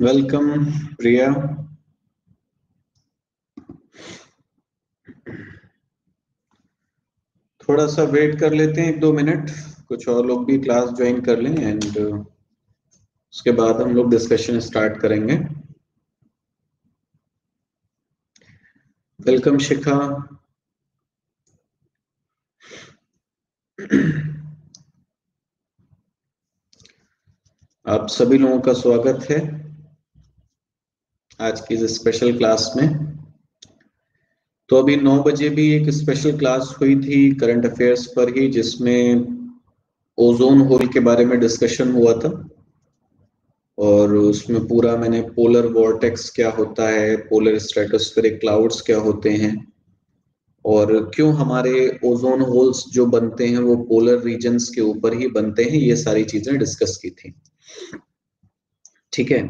Welcome प्रिया। थोड़ा सा wait कर लेते हैं 1-2 मिनट, कुछ और लोग भी क्लास ज्वाइन कर लें एंड उसके बाद हम लोग डिस्कशन स्टार्ट करेंगे। वेलकम शिखा। आप सभी लोगों का स्वागत है आज की इस स्पेशल क्लास में। तो अभी 9 बजे भी एक स्पेशल क्लास हुई थी करंट अफेयर्स पर ही, जिसमें ओजोन होल के बारे में डिस्कशन हुआ था और उसमें पूरा मैंने पोलर वॉर्टेक्स क्या होता है, पोलर स्ट्रेटोस्फेरिक क्लाउड्स क्या होते हैं और क्यों हमारे ओजोन होल्स जो बनते हैं वो पोलर रीजन्स के ऊपर ही बनते हैं, ये सारी चीजें डिस्कस की थी। ठीक है,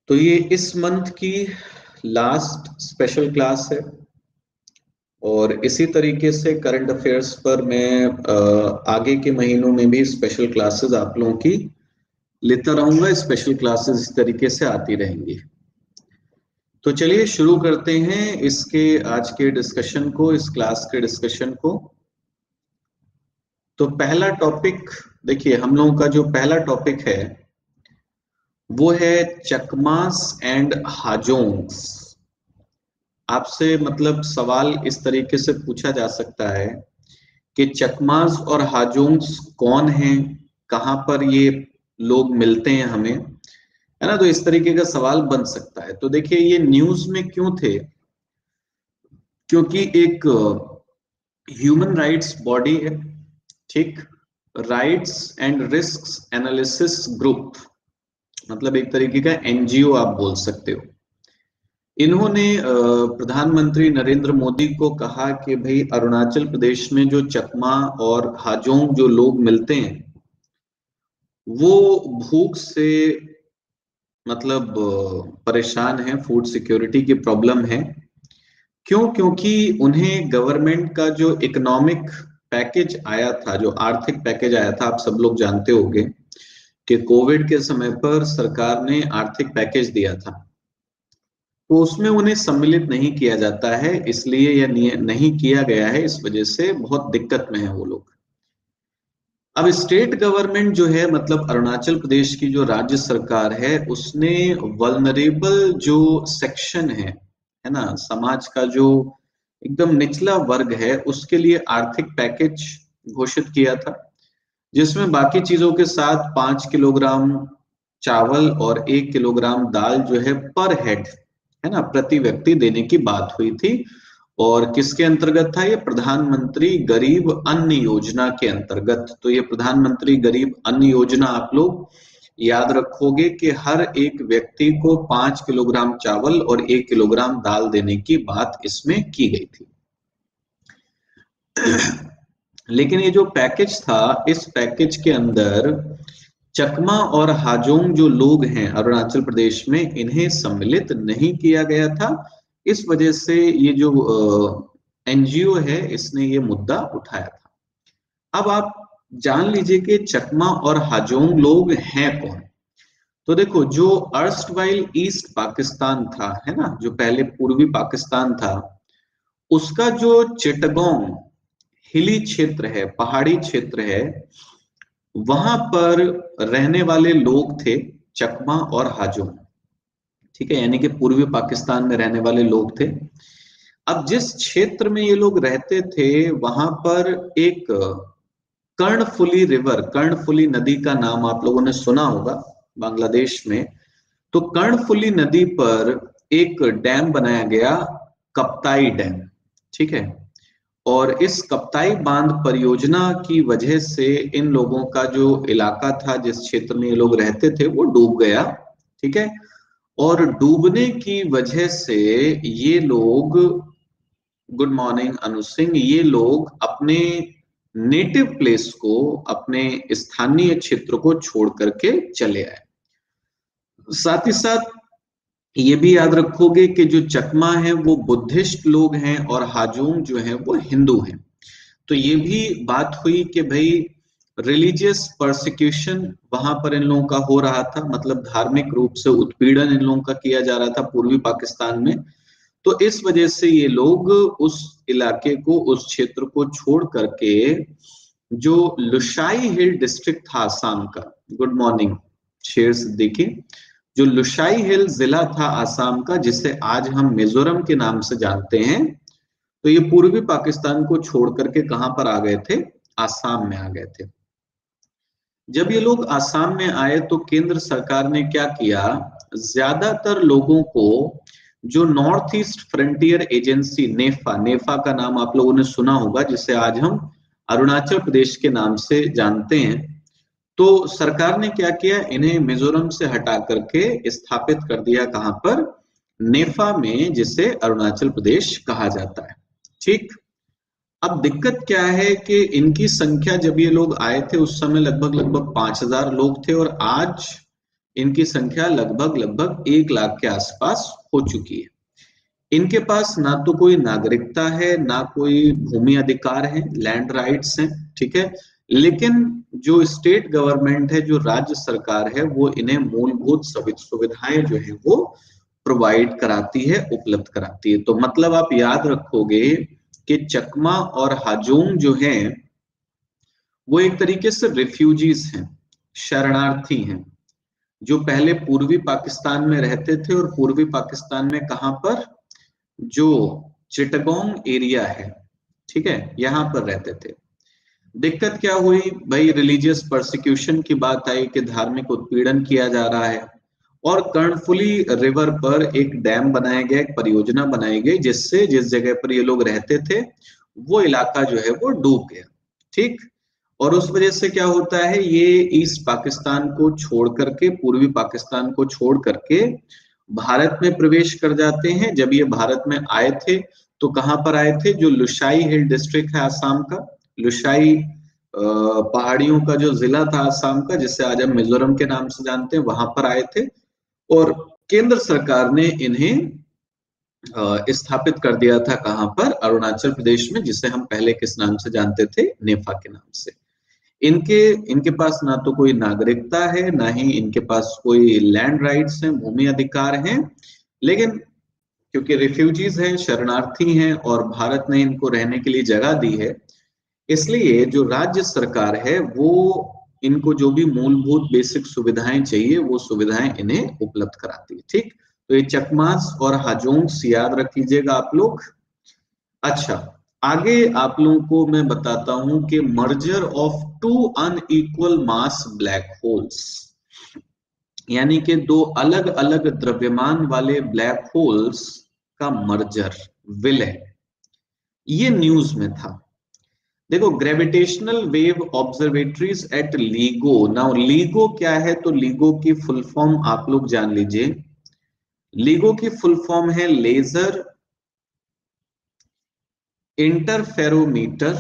तो ये इस मंथ की लास्ट स्पेशल क्लास है और इसी तरीके से करंट अफेयर्स पर मैं आगे के महीनों में भी स्पेशल क्लासेस आप लोगों की लेता रहूंगा। स्पेशल क्लासेस इस तरीके से आती रहेंगी। तो चलिए शुरू करते हैं इसके आज के डिस्कशन को, इस क्लास के डिस्कशन को। तो पहला टॉपिक देखिए, हम लोगों का जो पहला टॉपिक है वो है चकमास एंड हाजोंग्स। आपसे मतलब सवाल इस तरीके से पूछा जा सकता है कि चकमास और हाजोंग्स कौन हैं, कहाँ पर ये लोग मिलते हैं हमें, है ना। तो इस तरीके का सवाल बन सकता है। तो देखिए, ये न्यूज में क्यों थे, क्योंकि एक ह्यूमन राइट्स बॉडी है, ठीक, rights and risk analysis group, मतलब एक तरीके का एनजीओ आप बोल सकते हो। इन्होंने प्रधानमंत्री नरेंद्र मोदी को कहा कि भाई अरुणाचल प्रदेश में जो चकमा और हाजोंग जो लोग मिलते हैं वो भूख से मतलब परेशान है, फूड सिक्योरिटी की प्रॉब्लम है। क्यों? क्योंकि उन्हें गवर्नमेंट का जो इकोनॉमिक पैकेज आया था, जो आर्थिक पैकेज आया था, आप सब लोग जानते होंगे कि कोविड के समय पर सरकार ने आर्थिक पैकेज दिया था, तो उसमें उन्हें सम्मिलित नहीं किया जाता है, इसलिए यह नहीं किया गया है, इस वजह से बहुत दिक्कत में है वो लोग। अब स्टेट गवर्नमेंट जो है, मतलब अरुणाचल प्रदेश की जो राज्य सरकार है, उसने वल्नरेबल जो सेक्शन है ना, समाज का जो एकदम निचला वर्ग है, उसके लिए आर्थिक पैकेज घोषित किया था, जिसमें बाकी चीजों के साथ 5 किलोग्राम चावल और 1 किलोग्राम दाल जो है पर हेड, है ना, प्रति व्यक्ति देने की बात हुई थी। और किसके अंतर्गत था ये? प्रधानमंत्री गरीब अन्न योजना के अंतर्गत। तो ये प्रधानमंत्री गरीब अन्न योजना आप लोग याद रखोगे कि हर एक व्यक्ति को 5 किलोग्राम चावल और 1 किलोग्राम दाल देने की बात इसमें की गई थी। लेकिन ये जो पैकेज था, इस पैकेज के अंदर चकमा और हाजोंग जो लोग हैं अरुणाचल प्रदेश में, इन्हें सम्मिलित नहीं किया गया था। इस वजह से ये जो एनजीओ है, इसने ये मुद्दा उठाया था। अब आप जान लीजिए कि चकमा और हाजोंग लोग हैं कौन। तो देखो, जो अर्स्टवाइल ईस्ट पाकिस्तान था, है ना, जो पहले पूर्वी पाकिस्तान था, उसका जो चिटगोंग हिली क्षेत्र है, पहाड़ी क्षेत्र है, वहां पर रहने वाले लोग थे चकमा और हाजोंग। ठीक है, यानी कि पूर्वी पाकिस्तान में रहने वाले लोग थे। अब जिस क्षेत्र में ये लोग रहते थे, वहां पर एक कर्णफुली रिवर, कर्णफुली नदी का नाम आप लोगों ने सुना होगा बांग्लादेश में। तो कर्णफुली नदी पर एक डैम बनाया गया, कप्ताई डैम। ठीक है, और इस कप्ताई बांध परियोजना की वजह से इन लोगों का जो इलाका था, जिस क्षेत्र में ये लोग रहते थे, वो डूब गया। ठीक है, और डूबने की वजह से ये लोग, गुड मॉर्निंग अनु सिंह, ये लोग अपने नेटिव प्लेस को, अपने स्थानीय क्षेत्र को छोड़ करके चले आए। साथ ही साथ ये भी याद रखोगे कि जो चकमा है वो बुद्धिस्ट लोग हैं और हाजोंग जो है वो हिंदू हैं। तो ये भी बात हुई कि भाई रिलीजियस परसिक्यूशन वहां पर इन लोगों का हो रहा था, मतलब धार्मिक रूप से उत्पीड़न इन लोगों का किया जा रहा था पूर्वी पाकिस्तान में। तो इस वजह से ये लोग उस इलाके को, उस क्षेत्र को छोड़ करके जो लुशाई हिल डिस्ट्रिक्ट था आसाम का, गुड मॉर्निंग शेर सिद्दीकी, जो लुशाई हिल जिला था आसाम का, जिसे आज हम मिजोरम के नाम से जानते हैं, तो ये पूर्वी पाकिस्तान को छोड़ करके कहां पर आ गए थे? आसाम में आ गए थे। जब ये लोग आसाम में आए तो केंद्र सरकार ने क्या किया, ज्यादातर लोगों को जो नॉर्थ ईस्ट फ्रंटियर एजेंसी नेफा, नेफा का नाम आप लोगों ने सुना होगा, जिसे आज हम अरुणाचल प्रदेश के नाम से जानते हैं, तो सरकार ने क्या किया, इन्हें मिजोरम से हटा करके स्थापित कर दिया कहां पर? नेफा में, जिसे अरुणाचल प्रदेश कहा जाता है। ठीक, अब दिक्कत क्या है कि इनकी संख्या जब ये लोग आए थे उस समय लगभग 5000 लोग थे, और आज इनकी संख्या लगभग 1 लाख के आसपास हो चुकी है। इनके पास ना तो कोई नागरिकता है, ना कोई भूमि अधिकार है, लैंड राइट्स हैं, ठीक है, लेकिन जो स्टेट गवर्नमेंट है, जो राज्य सरकार है, वो इन्हें मूलभूत सुविधाएं जो है वो प्रोवाइड कराती है, उपलब्ध कराती है। तो मतलब आप याद रखोगे कि चकमा और हाजोंग जो हैं वो एक तरीके से रिफ्यूजीज हैं, शरणार्थी हैं, जो पहले पूर्वी पाकिस्तान में रहते थे, और पूर्वी पाकिस्तान में कहां पर? जो चिटगोंग एरिया है, ठीक है, यहां पर रहते थे। दिक्कत क्या हुई भाई? रिलीजियस परसिक्यूशन की बात आई कि धार्मिक उत्पीड़न किया जा रहा है, और कर्णफुली रिवर पर एक डैम बनाया गया, एक परियोजना बनाई गई, जिससे जिस जगह पर ये लोग रहते थे वो इलाका जो है वो डूब गया। ठीक, और उस वजह से क्या होता है, ये ईस्ट पाकिस्तान को छोड़ करके, पूर्वी पाकिस्तान को छोड़ करके भारत में प्रवेश कर जाते हैं। जब ये भारत में आए थे तो कहां पर आए थे? जो लुशाई हिल डिस्ट्रिक्ट है आसाम का, लुशाई पहाड़ियों का जो जिला था आसाम का, जिसे आज हम मिजोरम के नाम से जानते हैं, वहां पर आए थे, और केंद्र सरकार ने इन्हें स्थापित कर दिया था कहां पर? अरुणाचल प्रदेश में, जिसे हम पहले किस नाम से जानते थे? नेफा के नाम से। इनके पास ना तो कोई नागरिकता है, ना ही इनके पास कोई लैंड राइट्स हैं, भूमि अधिकार हैं, लेकिन क्योंकि रिफ्यूजीज हैं, शरणार्थी हैं, और भारत ने इनको रहने के लिए जगह दी है, इसलिए जो राज्य सरकार है वो इनको जो भी मूलभूत बेसिक सुविधाएं चाहिए वो सुविधाएं इन्हें उपलब्ध कराती है। ठीक, तो ये चकमास और हाजोंग्स याद रख लीजिएगा आप लोग। अच्छा, आगे आप लोगों को मैं बताता हूं कि merger of 2 unequal mass black holes, यानी कि 2 अलग अलग द्रव्यमान वाले ब्लैक होल्स का मर्जर, विलय, ये न्यूज में था। देखो, gravitational wave observatories at LIGO. Now LIGO क्या है? तो लीगो की फुल फॉर्म आप लोग जान लीजिए। लीगो की फुल फॉर्म है लेजर इंटरफेरोमीटर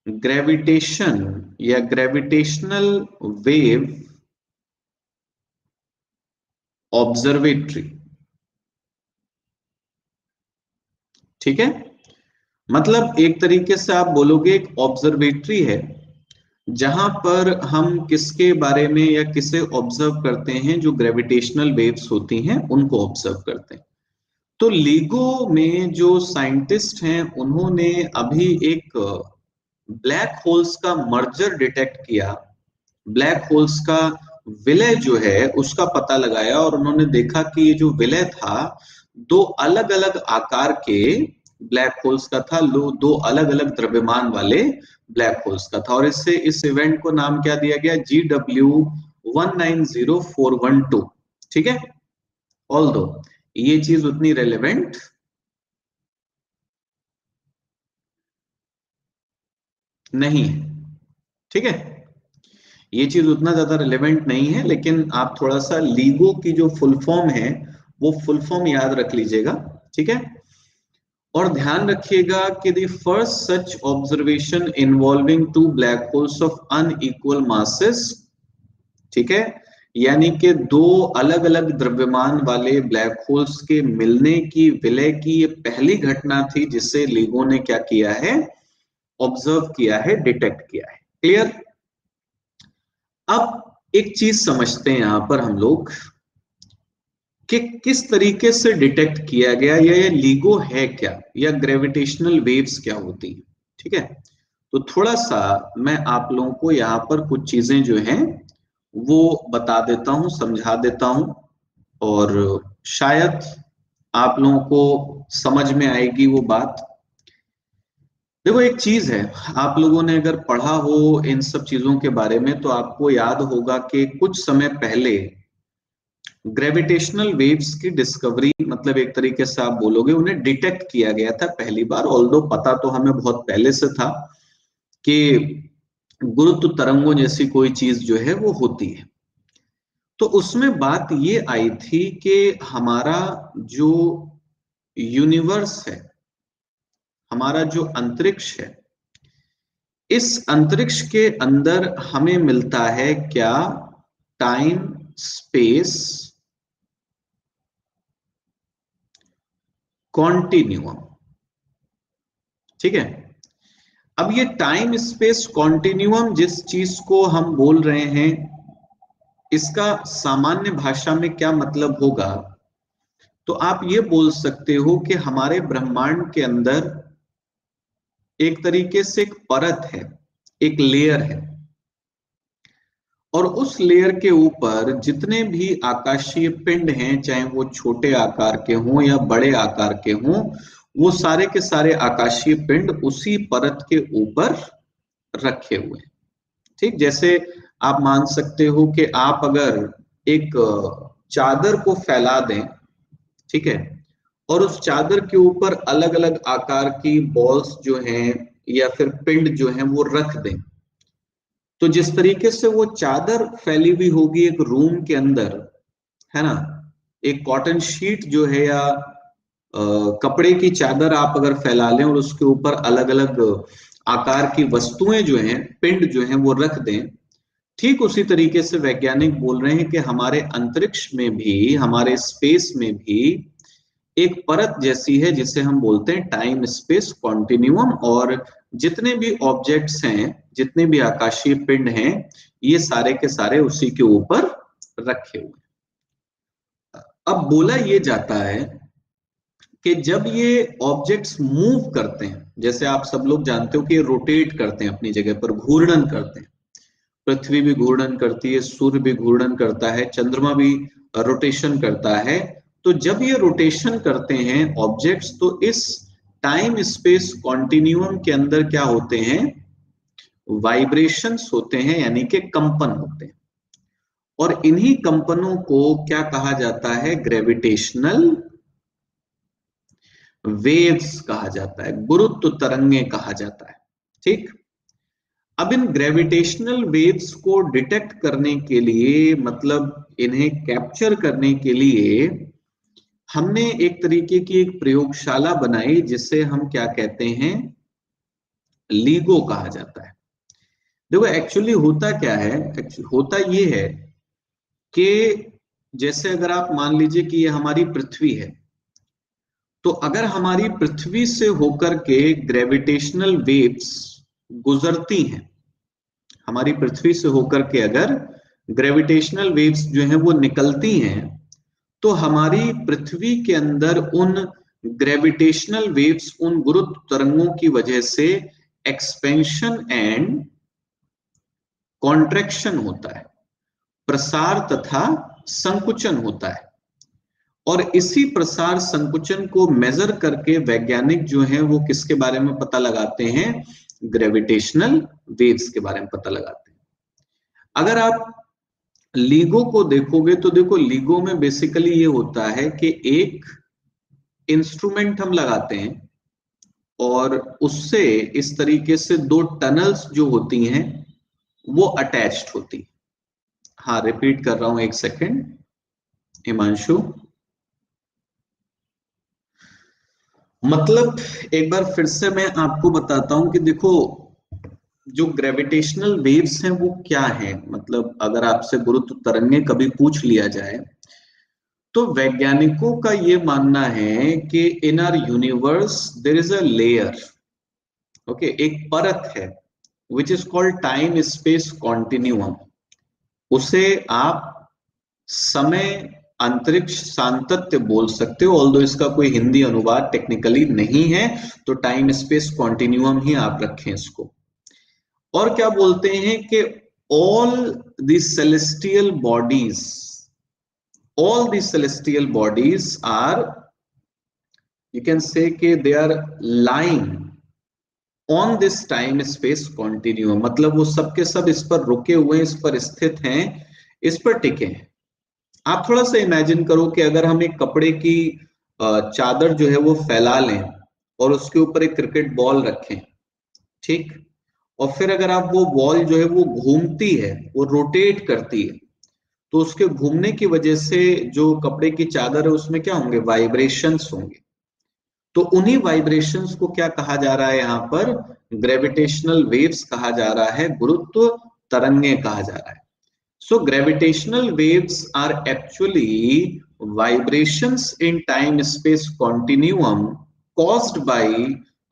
ग्रेविटेशन या ग्रेविटेशनल वेव ऑब्जर्वेटरी। ठीक है, मतलब एक तरीके से आप बोलोगे एक ऑब्जर्वेटरी है जहां पर हम किसके बारे में या किसे ऑब्जर्व करते हैं? जो ग्रेविटेशनल वेव्स होती हैं उनको ऑब्जर्व करते हैं। तो लीगो में जो साइंटिस्ट हैं उन्होंने अभी एक ब्लैक होल्स का मर्जर डिटेक्ट किया, ब्लैक होल्स का विलय जो है उसका पता लगाया, और उन्होंने देखा कि ये जो विलय था 2 अलग अलग आकार के ब्लैक होल्स का था, 2 अलग अलग द्रव्यमान वाले ब्लैक होल्स का था, और इससे इस इवेंट को नाम क्या दिया गया? GW190412। ठीक है, ऑल्दो ये चीज उतनी रेलेवेंट नहीं है, ठीक है, ये चीज उतना ज्यादा रिलेवेंट नहीं है, लेकिन आप थोड़ा सा लीगो की जो फुल फॉर्म है वो फुल फॉर्म याद रख लीजिएगा। ठीक है, और ध्यान रखिएगा कि the first such observation involving 2 black holes of unequal masses, ठीक है, यानी कि दो अलग अलग द्रव्यमान वाले ब्लैक होल्स के मिलने की विलय की ये पहली घटना थी जिसे लिगो ने क्या किया है, ऑब्जर्व किया है, डिटेक्ट किया है। क्लियर? अब एक चीज समझते हैं यहां पर हम लोग कि किस तरीके से डिटेक्ट किया गया, या ये लिगो है क्या, या ग्रेविटेशनल वेव्स क्या होती है। ठीक है, तो थोड़ा सा मैं आप लोगों को यहाँ पर कुछ चीजें जो हैं वो बता देता हूं, समझा देता हूं, और शायद आप लोगों को समझ में आएगी वो बात। देखो एक चीज है, आप लोगों ने अगर पढ़ा हो इन सब चीजों के बारे में तो आपको याद होगा कि कुछ समय पहले ग्रेविटेशनल वेव्स की डिस्कवरी, मतलब एक तरीके से आप बोलोगे उन्हें डिटेक्ट किया गया था पहली बार। ऑल्दो पता तो हमें बहुत पहले से था कि गुरुत्व तरंगों जैसी कोई चीज जो है वो होती है। तो उसमें बात ये आई थी कि हमारा जो यूनिवर्स है, हमारा जो अंतरिक्ष है, इस अंतरिक्ष के अंदर हमें मिलता है क्या, टाइम स्पेस कॉन्टिन्यूअम। ठीक है, अब ये टाइम स्पेस कॉन्टिन्यूअम जिस चीज को हम बोल रहे हैं, इसका सामान्य भाषा में क्या मतलब होगा, तो आप ये बोल सकते हो कि हमारे ब्रह्मांड के अंदर एक तरीके से एक परत है, एक लेयर है, और उस लेयर के ऊपर जितने भी आकाशीय पिंड हैं, चाहे वो छोटे आकार के हों या बड़े आकार के हों, वो सारे के सारे आकाशीय पिंड उसी परत के ऊपर रखे हुए हैं। ठीक, जैसे आप मान सकते हो कि आप अगर एक चादर को फैला दें, ठीक है, और उस चादर के ऊपर अलग अलग आकार की बॉल्स जो हैं या फिर पिंड जो हैं वो रख दें, तो जिस तरीके से वो चादर फैली हुई होगी एक रूम के अंदर, है ना, एक कॉटन शीट जो है या कपड़े की चादर आप अगर फैला लें और उसके ऊपर अलग अलग आकार की वस्तुएं जो हैं, पिंड जो हैं वो रख दें, ठीक उसी तरीके से वैज्ञानिक बोल रहे हैं कि हमारे अंतरिक्ष में भी, हमारे स्पेस में भी एक परत जैसी है जिसे हम बोलते हैं टाइम स्पेस कॉन्टिन्यूअम, और जितने भी ऑब्जेक्ट्स हैं, जितने भी आकाशीय पिंड हैं, ये सारे के सारे उसी के ऊपर रखे हुए। अब बोला ये जाता है कि जब ये ऑब्जेक्ट्स मूव करते हैं, जैसे आप सब लोग जानते हो कि ये रोटेट करते हैं, अपनी जगह पर घूर्णन करते हैं, पृथ्वी भी घूर्णन करती है, सूर्य भी घूर्णन करता है, चंद्रमा भी रोटेशन करता है। तो जब ये रोटेशन करते हैं ऑब्जेक्ट्स, तो इस टाइम स्पेस कॉन्टिन्यूअम के अंदर क्या होते हैं, वाइब्रेशंस होते हैं, यानी कि कंपन होते हैं, और इन्हीं कंपनों को क्या कहा जाता है, ग्रेविटेशनल वेव्स कहा जाता है, गुरुत्व तरंगे कहा जाता है। ठीक, अब इन ग्रेविटेशनल वेव्स को डिटेक्ट करने के लिए, मतलब इन्हें कैप्चर करने के लिए, हमने एक तरीके की एक प्रयोगशाला बनाई जिसे हम क्या कहते हैं, लीगो कहा जाता है। देखो एक्चुअली होता क्या है, होता ये है कि जैसे अगर आप मान लीजिए कि ये हमारी पृथ्वी है, तो अगर हमारी पृथ्वी से होकर के ग्रेविटेशनल वेव्स गुजरती हैं, हमारी पृथ्वी से होकर के अगर ग्रेविटेशनल वेव्स जो हैं वो निकलती हैं, तो हमारी पृथ्वी के अंदर उन ग्रेविटेशनल वेव्स, उन गुरुत्व तरंगों की वजह से एक्सपेंशन एंड कॉन्ट्रैक्शन होता है, प्रसार तथा संकुचन होता है, और इसी प्रसार संकुचन को मेजर करके वैज्ञानिक जो हैं वो किसके बारे में पता लगाते हैं, ग्रेविटेशनल वेव्स के बारे में पता लगाते हैं। अगर आप लीगो को देखोगे तो देखो लीगो में बेसिकली ये होता है कि एक इंस्ट्रूमेंट हम लगाते हैं और उससे इस तरीके से दो टनल्स जो होती हैं वो अटैच्ड होती। हाँ, रिपीट कर रहा हूं, एक सेकेंड हिमांशु। मतलब एक बार फिर से मैं आपको बताता हूं कि देखो जो ग्रेविटेशनल वेव्स हैं वो क्या है, मतलब अगर आपसे गुरुत्व तरंगें कभी पूछ लिया जाए तो वैज्ञानिकों का ये मानना है कि in our universe there is a layer, okay, एक परत है which is called time space continuum. उसे आप समय अंतरिक्ष सांतत्य बोल सकते हो, ऑल्दो इसका कोई हिंदी अनुवाद टेक्निकली नहीं है, तो टाइम स्पेस कॉन्टिन्यूअम ही आप रखें इसको। और क्या बोलते हैं कि all the celestial bodies, all the celestial bodies are, you can say कि they are lying on this time space continuum, मतलब वो सब के सब इस पर रुके हुए, इस पर स्थित हैं, इस पर टिके हैं। आप थोड़ा सा इमेजिन करो कि अगर हम एक कपड़े की चादर जो है वो फैला लें और उसके ऊपर एक क्रिकेट बॉल रखें, ठीक, और फिर अगर आप वो बॉल जो है वो घूमती है, वो रोटेट करती है, तो उसके घूमने की वजह से जो कपड़े की चादर है उसमें क्या होंगे, वाइब्रेशंस होंगे। तो उन्हीं वाइब्रेशंस को क्या कहा जा रहा है यहाँ पर, ग्रेविटेशनल वेव्स कहा जा रहा है, गुरुत्व तरंगें कहा जा रहा है। So gravitational waves are actually vibrations in time space continuum caused by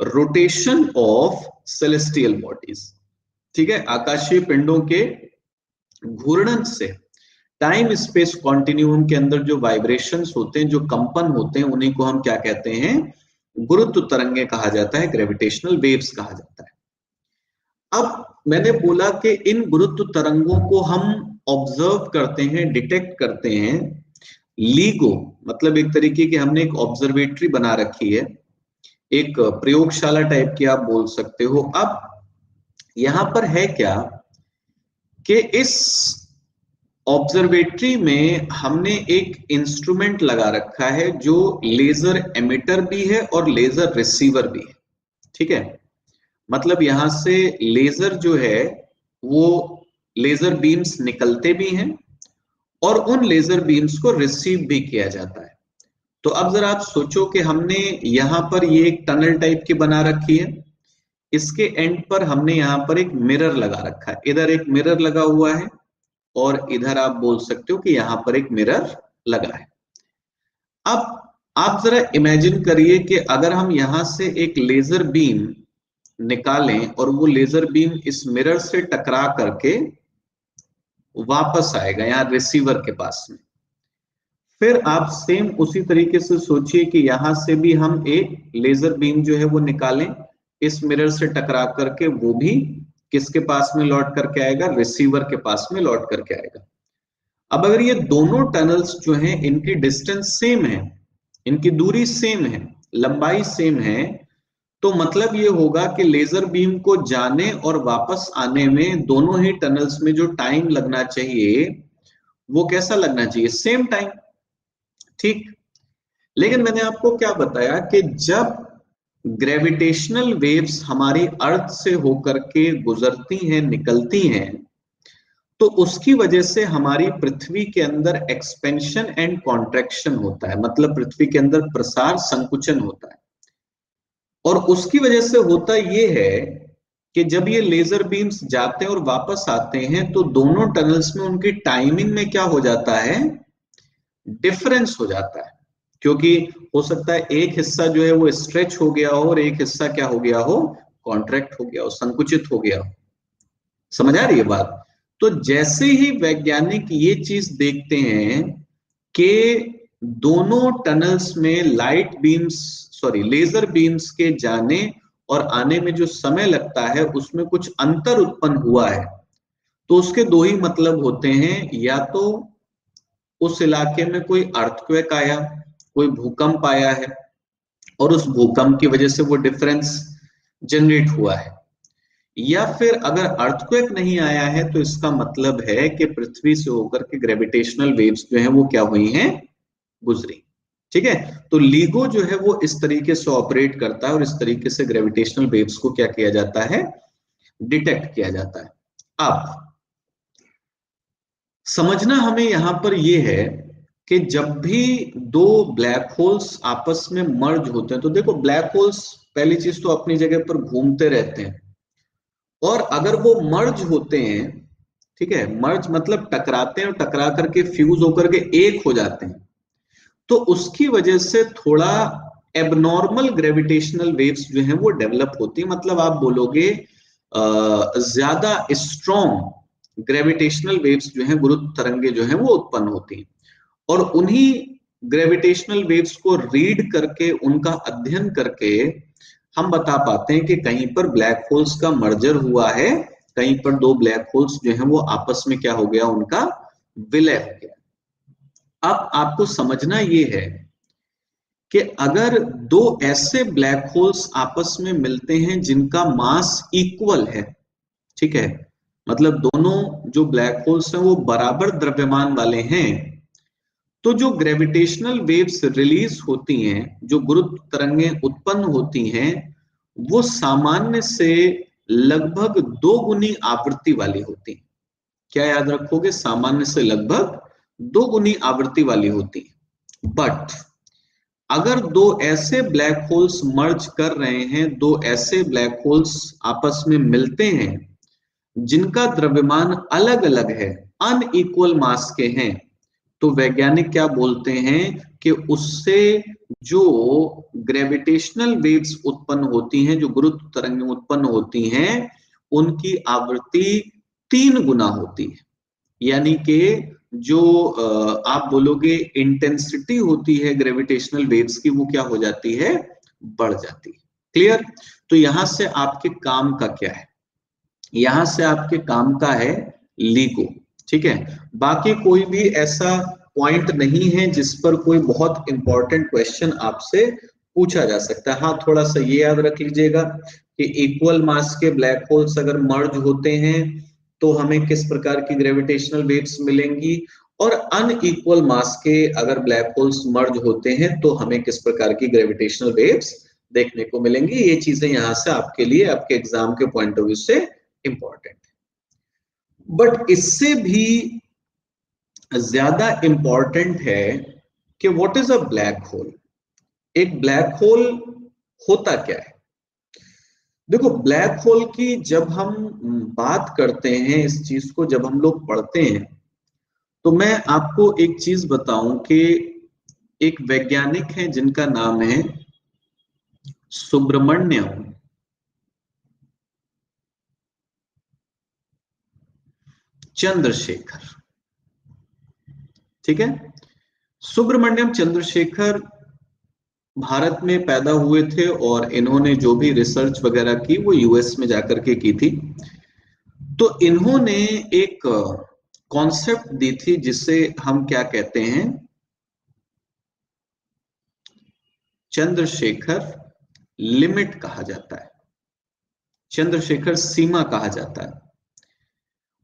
rotation of celestial bodies. ठीक है, आकाशीय पिंडों के घूर्णन से टाइम स्पेस कॉन्टिन्यूअम के अंदर जो वाइब्रेशंस होते हैं, जो कंपन होते हैं, उन्हीं को हम क्या कहते हैं, गुरुत्व तरंगें कहा जाता है, ग्रेविटेशनल वेव्स कहा जाता है। अब मैंने बोला कि इन गुरुत्व तरंगों को हम ऑब्जर्व करते हैं, डिटेक्ट करते हैं लीगो, मतलब एक तरीके की हमने एक ऑब्जर्वेटरी बना रखी है, एक प्रयोगशाला टाइप की आप बोल सकते हो। अब यहां पर है क्या कि इस ऑब्जर्वेटरी में हमने एक इंस्ट्रूमेंट लगा रखा है जो लेजर एमिटर भी है और लेजर रिसीवर भी है। ठीक है, मतलब यहां से लेजर जो है वो लेजर बीम्स निकलते भी हैं और उन लेजर बीम्स को रिसीव भी किया जाता है। तो अब जरा आप सोचो कि हमने यहां पर ये एक टनल टाइप की बना रखी है, इसके एंड पर हमने यहां पर एक मिरर लगा रखा है, इधर एक मिरर लगा हुआ है और इधर आप बोल सकते हो कि यहां पर एक मिरर लगा है। अब आप जरा इमेजिन करिए कि अगर हम यहां से एक लेजर बीम निकालें और वो लेजर बीम इस मिरर से टकरा करके वापस आएगा यहां रिसीवर के पास में, फिर आप सेम उसी तरीके से सोचिए कि यहां से भी हम एक लेजर बीम जो है वो निकालें, इस मिरर से टकरा करके वो भी किसके पास में लौट करके आएगा, रिसीवर के पास में लौट करके आएगा। अब अगर ये दोनों टनल्स जो हैं इनकी डिस्टेंस सेम है, इनकी दूरी सेम है, लंबाई सेम है, तो मतलब ये होगा कि लेजर बीम को जाने और वापस आने में दोनों ही टनल्स में जो टाइम लगना चाहिए वो कैसा लगना चाहिए, सेम टाइम। ठीक, लेकिन मैंने आपको क्या बताया कि जब ग्रेविटेशनल वेव्स हमारी अर्थ से होकर के गुजरती हैं, निकलती हैं, तो उसकी वजह से हमारी पृथ्वी के अंदर एक्सपेंशन एंड कॉन्ट्रैक्शन होता है, मतलब पृथ्वी के अंदर प्रसार संकुचन होता है। और उसकी वजह से होता ये है कि जब ये लेजर बीम्स जाते हैं और वापस आते हैं तो दोनों टनल्स में उनकी टाइमिंग में क्या हो जाता है, डिफरेंस हो जाता है, क्योंकि हो सकता है एक हिस्सा जो है वो स्ट्रेच हो गया हो और एक हिस्सा क्या हो गया हो, कॉन्ट्रैक्ट हो गया हो, संकुचित हो गया हो। समझ आ रही है बात? तो जैसे ही वैज्ञानिक ये चीज देखते हैं कि दोनों टनल्स में light beams, sorry laser beams के जाने और आने में जो समय लगता है उसमें कुछ अंतर उत्पन्न हुआ है, तो उसके दो ही मतलब होते हैं, या तो उस इलाके में कोई अर्थक्वेक आया, कोई भूकंप आया है और उस भूकंप की वजह से वो डिफरेंस जनरेट हुआ है, या फिर अगर अर्थक्वेक नहीं आया है तो इसका मतलब है कि पृथ्वी से होकर के ग्रेविटेशनल वेव्स जो हैं वो क्या हुई हैं, गुजरी। ठीक है, तो लीगो जो है वो इस तरीके से ऑपरेट करता है और इस तरीके से ग्रेविटेशनल वेव्स को क्या किया जाता है, डिटेक्ट किया जाता है। अब समझना हमें यहां पर यह है कि जब भी दो ब्लैक होल्स आपस में मर्ज होते हैं, तो देखो ब्लैक होल्स पहली चीज तो अपनी जगह पर घूमते रहते हैं और अगर वो मर्ज होते हैं, ठीक है, मर्ज मतलब टकराते हैं और टकरा करके फ्यूज होकर के एक हो जाते हैं, तो उसकी वजह से थोड़ा एबनॉर्मल ग्रेविटेशनल वेव्स जो हैं वो डेवलप होती है। मतलब आप बोलोगे ज्यादा स्ट्रॉन्ग ग्रेविटेशनल वेव्स जो हैं, गुरुत्व तरंगे जो हैं वो उत्पन्न होती हैं। और उन्हीं ग्रेविटेशनल वेव्स को रीड करके, उनका अध्ययन करके हम बता पाते हैं कि कहीं पर ब्लैक होल्स का मर्जर हुआ है, कहीं पर दो ब्लैक होल्स जो हैं वो आपस में क्या हो गया, उनका विलय हो गया। अब आपको समझना ये है कि अगर दो ऐसे ब्लैक होल्स आपस में मिलते हैं जिनका मास इक्वल है, ठीक है, मतलब दोनों जो ब्लैक होल्स हैं वो बराबर द्रव्यमान वाले हैं, तो जो ग्रेविटेशनल वेव्स रिलीज होती हैं, जो गुरुत्व तरंगें उत्पन्न होती हैं, वो सामान्य से लगभग 2 गुनी आवृत्ति वाली होती हैं। क्या याद रखोगे? सामान्य से लगभग 2 गुनी आवृत्ति वाली होती है। बट अगर दो ऐसे ब्लैक होल्स मर्ज कर रहे हैं, दो ऐसे ब्लैक होल्स आपस में मिलते हैं जिनका द्रव्यमान अलग अलग है, अनइक्वल मास के हैं, तो वैज्ञानिक क्या बोलते हैं कि उससे जो ग्रेविटेशनल वेव्स उत्पन्न होती हैं, जो गुरुत्व तरंगें उत्पन्न होती हैं, उनकी आवृत्ति 3 गुना होती है। यानी कि जो आप बोलोगे इंटेंसिटी होती है ग्रेविटेशनल वेव्स की, वो क्या हो जाती है, बढ़ जाती है। क्लियर? तो यहां से आपके काम का क्या है? यहां से आपके काम का है LIGO, ठीक है। बाकी कोई भी ऐसा पॉइंट नहीं है जिस पर कोई बहुत इंपॉर्टेंट क्वेश्चन आपसे पूछा जा सकता है। हाँ, थोड़ा सा ये याद रख लीजिएगा कि इक्वल मास के ब्लैक होल्स अगर मर्ज होते हैं तो हमें किस प्रकार की ग्रेविटेशनल वेव्स मिलेंगी, और अनइक्वल मास के अगर ब्लैक होल्स मर्ज होते हैं तो हमें किस प्रकार की ग्रेविटेशनल वेव्स देखने को मिलेंगी। ये चीजें यहां से आपके लिए, आपके एग्जाम के पॉइंट ऑफ व्यू से इंपॉर्टेंट है। बट इससे भी ज्यादा इंपॉर्टेंट है कि what is a black hole. एक ब्लैक होल होता क्या है? देखो, ब्लैक होल की जब हम बात करते हैं, इस चीज को जब हम लोग पढ़ते हैं, तो मैं आपको एक चीज बताऊं कि एक वैज्ञानिक है जिनका नाम है सुब्रमण्यम चंद्रशेखर, ठीक है। सुब्रमण्यम चंद्रशेखर भारत में पैदा हुए थे और इन्होंने जो भी रिसर्च वगैरह की वो यूएस में जाकर के की थी। तो इन्होंने एक कॉन्सेप्ट दी थी जिसे हम क्या कहते हैं, चंद्रशेखर लिमिट कहा जाता है, चंद्रशेखर सीमा कहा जाता है।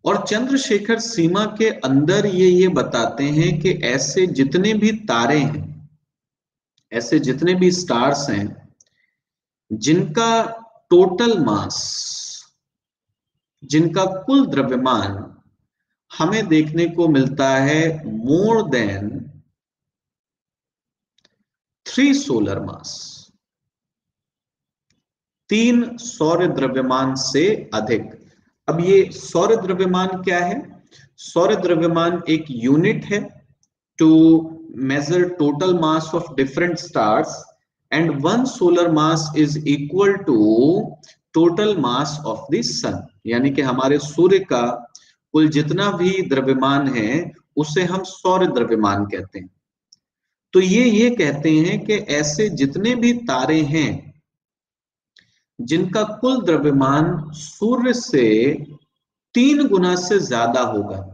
और चंद्रशेखर सीमा के अंदर ये बताते हैं कि ऐसे जितने भी तारे हैं, ऐसे जितने भी स्टार्स हैं जिनका टोटल मास, जिनका कुल द्रव्यमान हमें देखने को मिलता है मोर देन 3 सोलर मास, 3 सौर द्रव्यमान से अधिक। अब ये सौर द्रव्यमान क्या है? सौर द्रव्यमान एक यूनिट है to measure total mass of different stars, and 1 solar mass is equal to total mass of the sun। यानी कि हमारे सूर्य का कुल जितना भी द्रव्यमान है उसे हम सौर द्रव्यमान कहते हैं। तो ये कहते हैं कि ऐसे जितने भी तारे हैं जिनका कुल द्रव्यमान सूर्य से 3 गुना से ज्यादा होगा,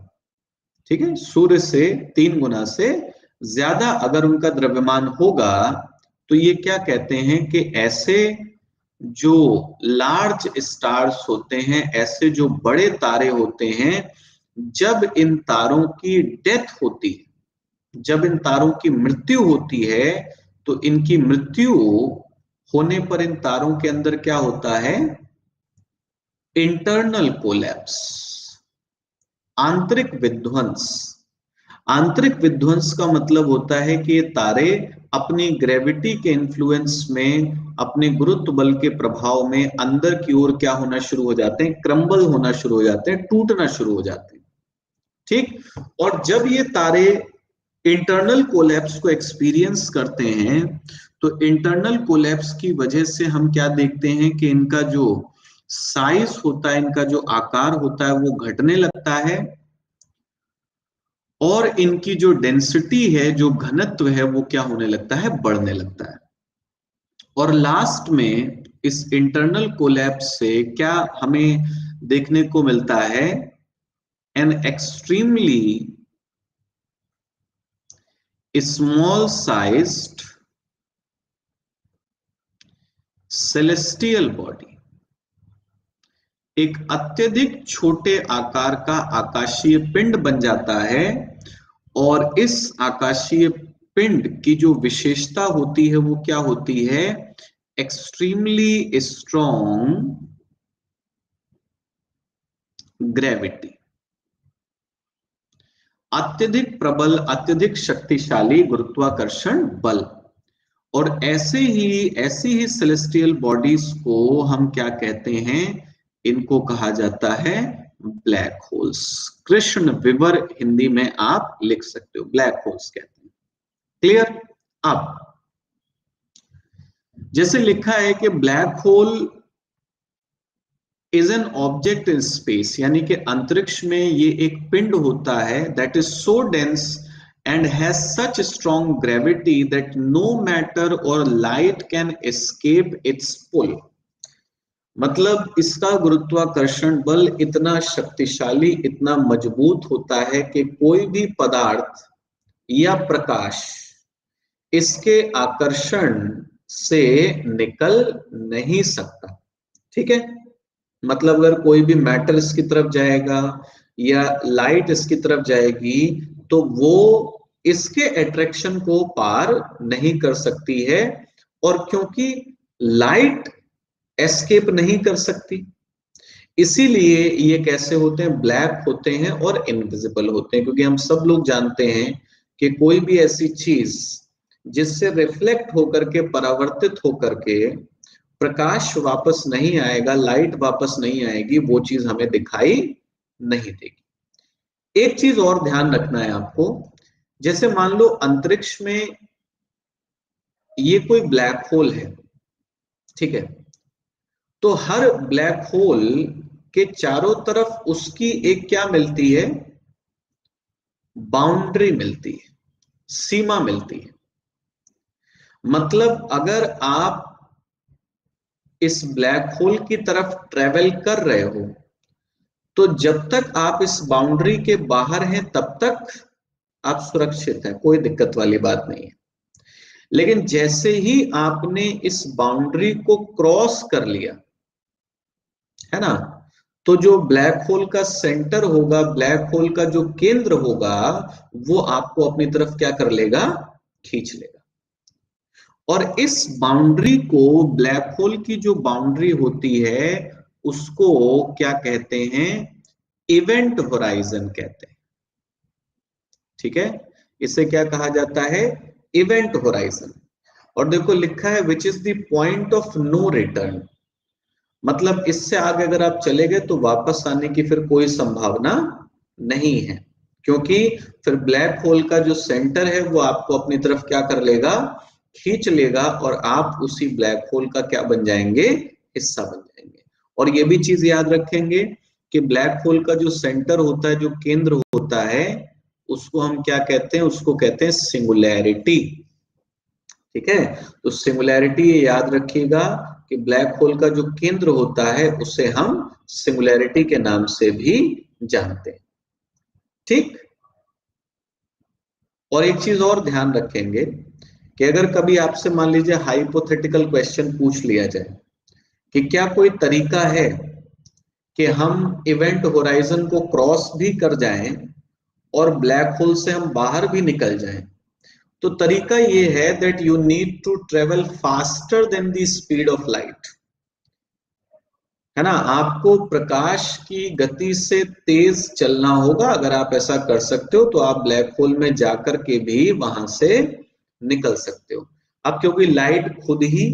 ठीक है, सूर्य से 3 गुना से ज्यादा अगर उनका द्रव्यमान होगा, तो ये क्या कहते हैं कि ऐसे जो लार्ज स्टार्स होते हैं, ऐसे जो बड़े तारे होते हैं, जब इन तारों की डेथ होती है, जब इन तारों की मृत्यु होती है, तो इनकी मृत्यु होने पर इन तारों के अंदर क्या होता है? इंटरनल कोलैप्स, आंतरिक विध्वंस। आंतरिक विध्वंस का मतलब होता है कि ये तारे अपनी ग्रेविटी के इन्फ्लुएंस में, अपने गुरुत्व बल के प्रभाव में अंदर की ओर क्या होना शुरू हो जाते हैं, क्रम्बल होना शुरू हो जाते हैं, टूटना शुरू हो जाते हैं। ठीक, और जब ये तारे इंटरनल कोलैप्स को एक्सपीरियंस करते हैं तो इंटरनल कोलैप्स की वजह से हम क्या देखते हैं कि इनका जो साइज होता है, इनका जो आकार होता है वो घटने लगता है, और इनकी जो डेंसिटी है, जो घनत्व है, वो क्या होने लगता है, बढ़ने लगता है। और लास्ट में इस इंटरनल कोलैप्स से क्या हमें देखने को मिलता है, an extremely small sized celestial body, एक अत्यधिक छोटे आकार का आकाशीय पिंड बन जाता है। और इस आकाशीय पिंड की जो विशेषता होती है वो क्या होती है, एक्सट्रीमली स्ट्रॉन्ग ग्रेविटी, अत्यधिक प्रबल, अत्यधिक शक्तिशाली गुरुत्वाकर्षण बल। और ऐसी ही सेलेस्टियल बॉडीज को हम क्या कहते हैं, इनको कहा जाता है ब्लैक होल्स। कृष्ण विवर हिंदी में आप लिख सकते हो, ब्लैक होल्स कहते हैं। क्लियर? अब जैसे लिखा है कि black hole is an object in space, यानी कि अंतरिक्ष में ये एक पिंड होता है that is so dense and has such strong gravity that no matter or light can escape its pull। मतलब इसका गुरुत्वाकर्षण बल इतना शक्तिशाली, इतना मजबूत होता है कि कोई भी पदार्थ या प्रकाश इसके आकर्षण से निकल नहीं सकता। ठीक है, मतलब अगर कोई भी मैटर इसकी तरफ जाएगा या लाइट इसकी तरफ जाएगी तो वो इसके अट्रैक्शन को पार नहीं कर सकती है। और क्योंकि लाइट एस्केप नहीं कर सकती, इसीलिए ये कैसे होते हैं, ब्लैक होते हैं और इनविजिबल होते हैं। क्योंकि हम सब लोग जानते हैं कि कोई भी ऐसी चीज जिससे रिफ्लेक्ट होकर के, परावर्तित होकर के प्रकाश वापस नहीं आएगा, लाइट वापस नहीं आएगी, वो चीज हमें दिखाई नहीं देगी। एक चीज और ध्यान रखना है आपको, जैसे मान लो अंतरिक्ष में ये कोई ब्लैक होल है, ठीक है, तो हर ब्लैक होल के चारों तरफ उसकी एक क्या मिलती है, बाउंड्री मिलती है, सीमा मिलती है। मतलब अगर आप इस ब्लैक होल की तरफ ट्रेवल कर रहे हो तो जब तक आप इस बाउंड्री के बाहर हैं तब तक आप सुरक्षित हैं, कोई दिक्कत वाली बात नहीं है। लेकिन जैसे ही आपने इस बाउंड्री को क्रॉस कर लिया है ना, तो जो ब्लैक होल का सेंटर होगा, ब्लैक होल का जो केंद्र होगा, वो आपको अपनी तरफ क्या कर लेगा, खींच लेगा। और इस बाउंड्री को, ब्लैक होल की जो बाउंड्री होती है उसको क्या कहते हैं, इवेंट होराइजन कहते हैं। ठीक है, इसे क्या कहा जाता है, इवेंट होराइजन। और देखो लिखा है which is the point of no return, मतलब इससे आगे अगर आप चले गए तो वापस आने की फिर कोई संभावना नहीं है, क्योंकि फिर ब्लैक होल का जो सेंटर है वो आपको अपनी तरफ क्या कर लेगा, खींच लेगा, और आप उसी ब्लैक होल का क्या बन जाएंगे, हिस्सा बन जाएंगे। और ये भी चीज याद रखेंगे कि ब्लैक होल का जो सेंटर होता है, जो केंद्र होता है, उसको हम क्या कहते हैं, उसको कहते हैं सिंगुलैरिटी। ठीक है, तो सिंगुलैरिटी याद रखिएगा कि ब्लैक होल का जो केंद्र होता है उसे हम सिंगुलैरिटी के नाम से भी जानते हैं। ठीक, और एक चीज और ध्यान रखेंगे कि अगर कभी आपसे मान लीजिए हाइपोथेटिकल क्वेश्चन पूछ लिया जाए कि क्या कोई तरीका है कि हम इवेंट होराइजन को क्रॉस भी कर जाएं और ब्लैक होल से हम बाहर भी निकल जाएं, तो तरीका ये है that you need to travel faster than the speed of light, है ना, आपको प्रकाश की गति से तेज चलना होगा। अगर आप ऐसा कर सकते हो तो आप ब्लैक होल में जाकर के भी वहां से निकल सकते हो। अब क्योंकि लाइट खुद ही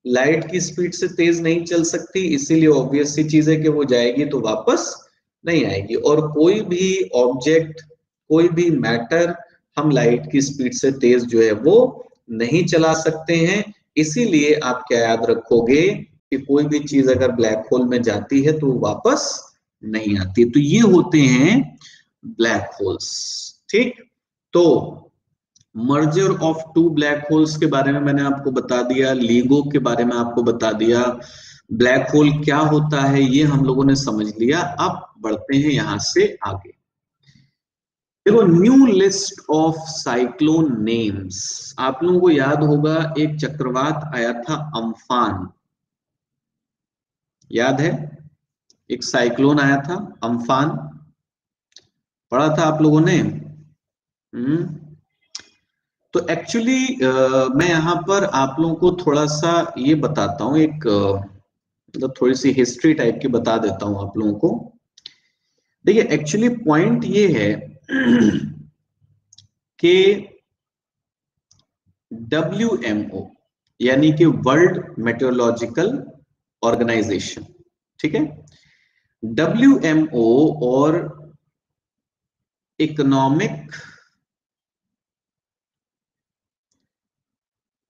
लाइट की स्पीड से तेज नहीं चल सकती, इसीलिए ऑब्वियस सी चीज है कि वो जाएगी तो वापस नहीं आएगी। और कोई भी ऑब्जेक्ट, कोई भी मैटर हम लाइट की स्पीड से तेज जो है वो नहीं चला सकते हैं। इसीलिए आप क्या याद रखोगे कि कोई भी चीज अगर ब्लैक होल में जाती है तो वापस नहीं आती। तो ये होते हैं ब्लैक होल्स। ठीक, तो merger of two black holes के बारे में मैंने आपको बता दिया, LIGO के बारे में आपको बता दिया, ब्लैक होल क्या होता है ये हम लोगों ने समझ लिया। अब बढ़ते हैं यहां से आगे। देखो, new list of cyclone names. आप लोगों को याद होगा एक चक्रवात आया था अम्फान, याद है? एक साइक्लोन आया था अम्फान, पढ़ा था आप लोगों ने? तो एक्चुअली मैं यहां पर आप लोगों को थोड़ा सा ये बताता हूं, एक मतलब थोड़ी सी हिस्ट्री टाइप की बता देता हूं आप लोगों को। देखिए, एक्चुअली पॉइंट ये है कि WMO यानी कि वर्ल्ड मेट्रोलॉजिकल ऑर्गेनाइजेशन, ठीक है, WMO और economic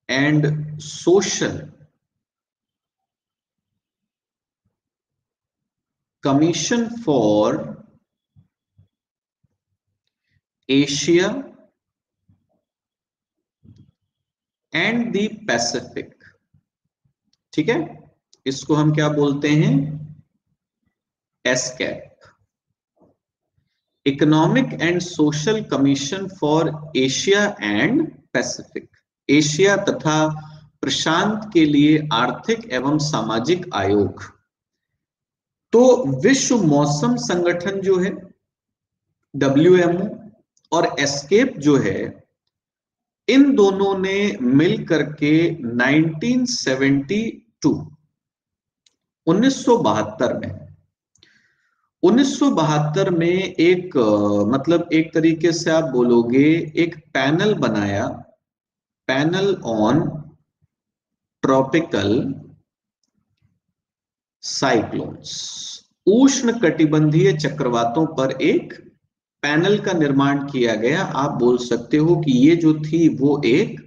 and social commission for Asia and the Pacific, ठीक है, इसको हम क्या बोलते हैं? ESCAP, economic and social commission for Asia and Pacific, Asia तथा प्रशांत के लिए आर्थिक एवं सामाजिक आयोग। तो विश्व मौसम संगठन जो है WMO और एस्केप जो है, इन दोनों ने मिल करके 1972 में 1972 में एक मतलब एक तरीके से आप बोलोगे एक पैनल बनाया, पैनल ऑन ट्रॉपिकल साइक्लोन्स, उष्ण कटिबंधीय चक्रवातों पर एक पैनल का निर्माण किया गया। आप बोल सकते हो कि ये जो थी वो एक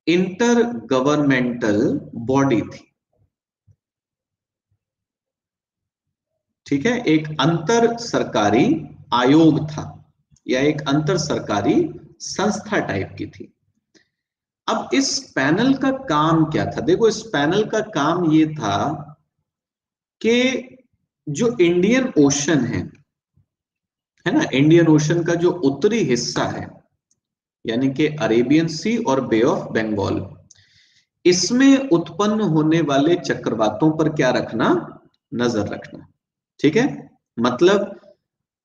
इंटर गवर्नमेंटल बॉडी थी, ठीक है, एक अंतर सरकारी आयोग था या एक अंतर सरकारी संस्था टाइप की थी। अब इस पैनल का काम क्या था? देखो, इस पैनल का काम ये था कि जो इंडियन ओशन है ना, इंडियन ओशन का जो उत्तरी हिस्सा है यानी कि अरेबियन सी और बे ऑफ बंगाल, इसमें उत्पन्न होने वाले चक्रवातों पर क्या रखना? नजर रखना, ठीक है। मतलब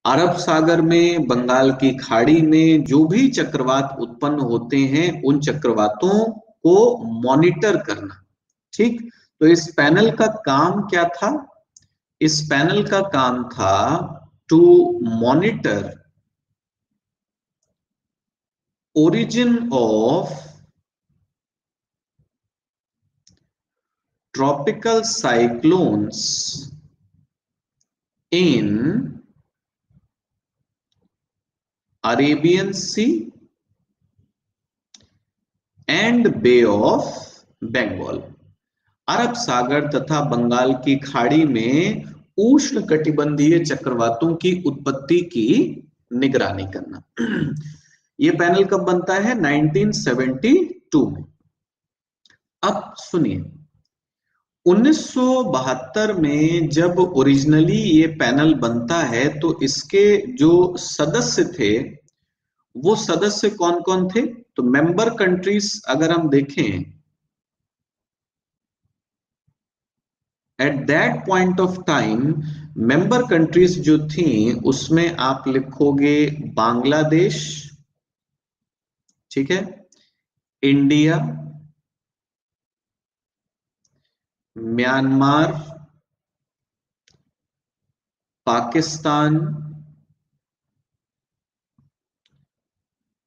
अरब सागर में, बंगाल की खाड़ी में जो भी चक्रवात उत्पन्न होते हैं उन चक्रवातों को मॉनिटर करना, ठीक। तो इस पैनल का काम क्या था? इस पैनल का काम था to monitor origin of tropical cyclones in Arabian Sea and Bay of Bengal, अरब सागर तथा बंगाल की खाड़ी में उष्ण कटिबंधीय चक्रवातों की उत्पत्ति की निगरानी करना। यह पैनल कब बनता है? 1972 में। अब सुनिए, 1972 में जब ओरिजिनली ये पैनल बनता है तो इसके जो सदस्य थे वो सदस्य कौन कौन थे? तो मेंबर कंट्रीज अगर हम देखें at that point of time, member countries जो थी उसमें आप लिखोगे बांग्लादेश, ठीक है, India, Myanmar, Pakistan,